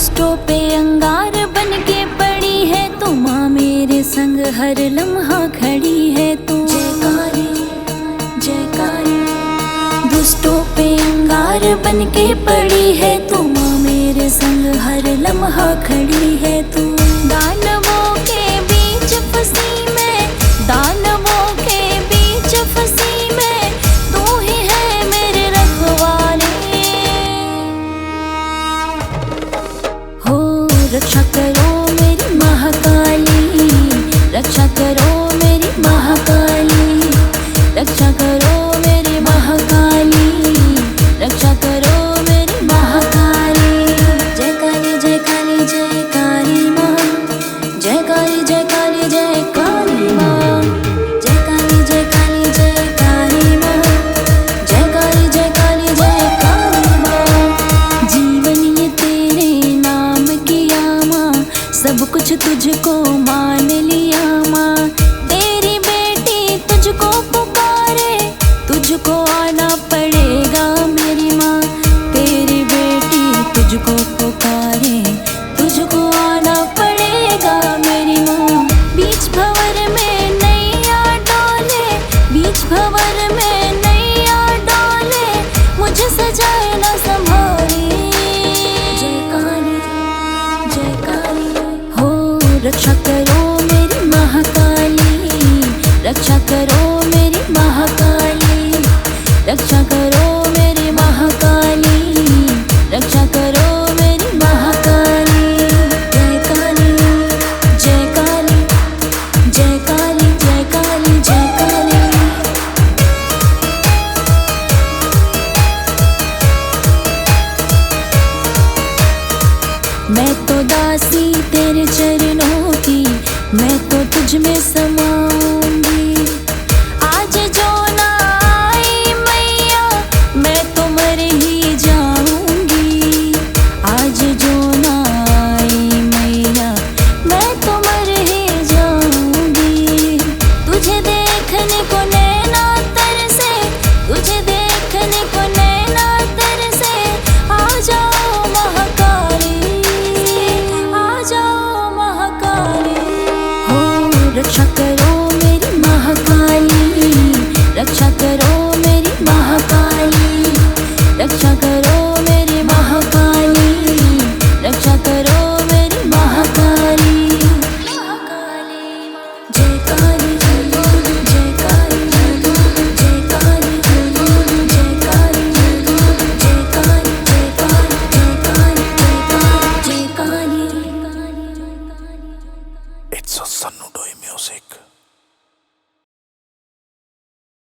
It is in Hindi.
दुष्टों पे अंगार बन के पड़ी है तू माँ, मेरे संग हर लम्हा खड़ी है तू। जयकारे जयकारे, दुष्टों पे अंगार बन के पड़ी है तू माँ, मेरे संग हर लम्हा खड़ी है तू। दानवों के बीच फंसी मैं, दानवों के बीच फंसी मैं, तू ही है मेरे रखवाले। हो रक्षा करो मेरी महाकाली, रक्षा करो मेरी महाकाली, रक्षा करो मेरी महाकाली, रक्षा करो मेरी महाकाली। जय काली जय काली जय काली माँ, जय काली जय काली जय काली माँ, जय काली जय काली जय काली माँ, जय काली जय काली जय काली माँ। जीवन ये तेरे नाम किया माँ, सब कुछ तुझको मान लिया माँ। तेरी बेटी तुझको पुकारे, तुझको आना पड़ेगा मेरी माँ। तेरी बेटी तुझको पुकारे, तुझको आना पड़ेगा मेरी माँ। बीच भंवर में नैया डोले, बीच भंवर में नैया डोले, मुझे सजाए ना संभाले। जय काली जय काली, हो रक्षा करो मेरी महाकाली, रक्षा करो मेरी महाकाली, रक्षा करो मेरी महाकाली, रक्षा करो मेरी महाकाली। जय काली जय काली जय काली जय काली जय काली। मैं तो दासी तेरे चरणों की, मैं तो तुझ में समाऊंगी। आज जो ना आई मैया, मैं तो मर ही जाऊंगी। आज जो ना आई मैया, मैं तो मर ही जाऊंगी। तुझे देखने को नैना तरसे, तुझे देखने को नैना तरसे, आ जाओ महाकाली, आ जाओ महाकाली। हो रक्षा करो मेरी महाकाली, रक्षा करो मेरी महाकाली, रक्षा करो मेरी महाकाली, रक्षा करो मेरी महाकाली। महाकाली जय काली जय काली जय काली जय काली जय काली जय काली जय काली जय काली जय काली। It's a Sannu Doi music.